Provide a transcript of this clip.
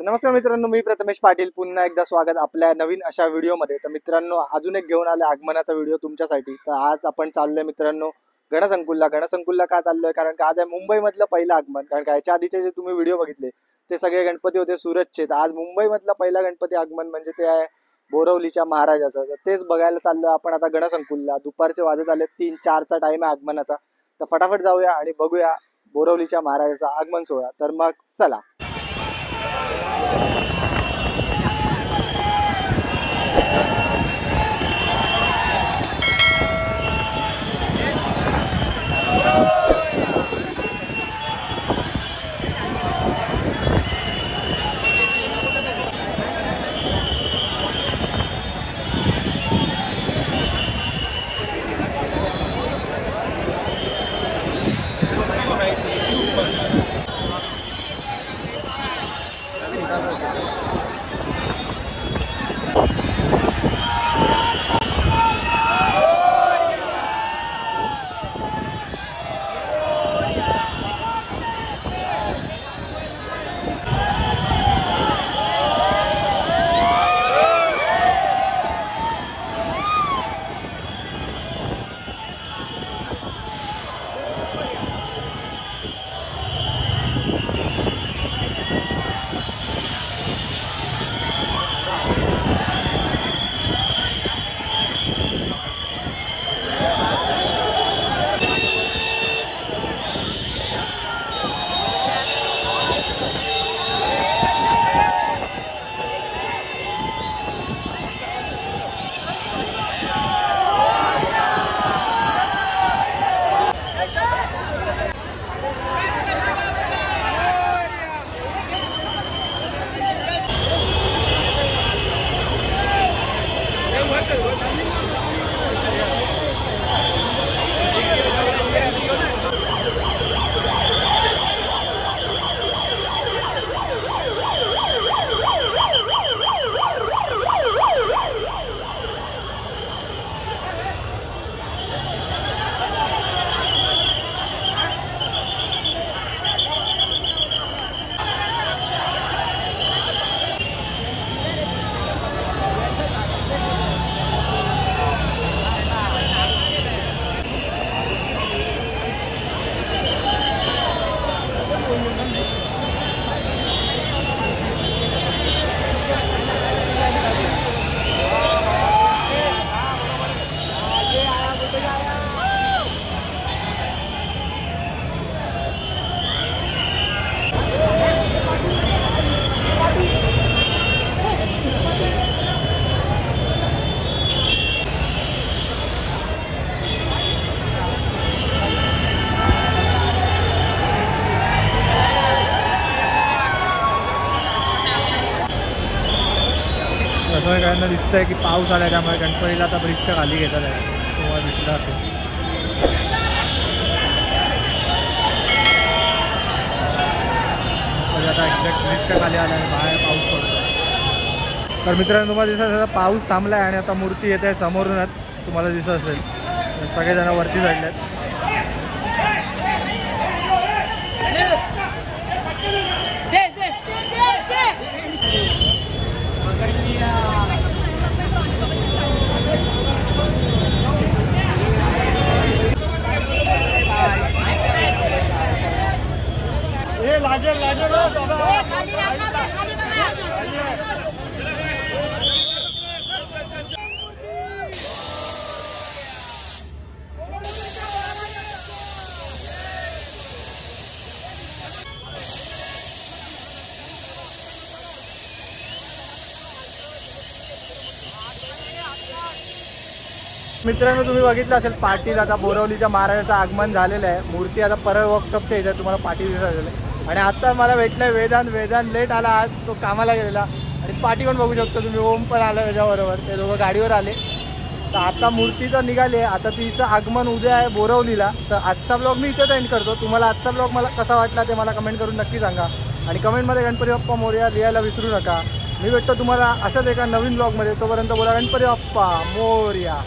नमस्कार मित्रांनो, मी प्रथमेश पाटील पुन्हा एकदा स्वागत आपल्या नवीन अशा व्हिडिओमध्ये। तर मित्रांनो, अजून एक घेऊन आले आगमनाचा व्हिडिओ तुमच्यासाठी। तर आज आपण चाललोय मित्रांनो गणसंकुलला का चाललोय कारण का आज आहे मुंबईमधलं पहिलं आगमन। कारण का याच्या आधीचे जे तुम्ही व्हिडिओ बघितले ते सगळे गणपती होते सुरतचे, तर आज मुंबईमधला पहिला गणपती आगमन म्हणजे ते आहे बोरवलीच्या महाराजाचं। तर तेच बघायला चाललोय आपण आता गणसंकुलला। दुपारचे वाजत आले 3-4चा टाइम आहे आगमनाचा। तर फटाफट जाऊया आणि बघूया बोरवलीच्या महाराजाचा आगमन सोहळा। तर मग चला। सगळ्यांना दिसतंय की पाऊस आला, त्यामुळे गणपतीला आता ब्रिजच्या खाली घेतात आहे, तेव्हा दिसलं असेल। आता एक्झॅक्ट ब्रिजच्या खाली आला आणि बाहेर पाऊस पडतो। तर मित्रांनो, तुम्हाला दिसत असेल पाऊस थांबला आहे आणि आता मूर्ती येत आहे समोरूनच, तुम्हाला दिसत असेल सगळेजण वरती चढलेत। मित्रांनो, तुम्ही बघितलं असेल पाटील आता बोरवलीच्या महाराजाचं आगमन झालेलं आहे। मूर्ती आता परळ वर्कशॉपच्या इथे तुम्हाला पाटील दिसत असेल। आणि आता मला भेटलंय वेदांत लेट आला, आज तो कामाला गेलेला। आणि पाटी पण बघू शकतो तुम्ही, ओम पण आला त्याच्याबरोबर, ते दोघं गाडीवर आले। तर आता मूर्ती तर निघाली आहे, आता तिचं आगमन उद्या आहे बोरवलीला। तर आजचा ब्लॉग मी इथेच एंड करतो। तुम्हाला आजचा ब्लॉग मला कसा वाटला ते मला कमेंट करून नक्की सांगा, आणि कमेंटमध्ये गणपती बाप्पा मोरया लिहायला विसरू नका। मी भेटतो तुम्हाला अशाच एका नवीन ब्लॉगमध्ये, तोपर्यंत बोला गणपती बाप्पा मोरया।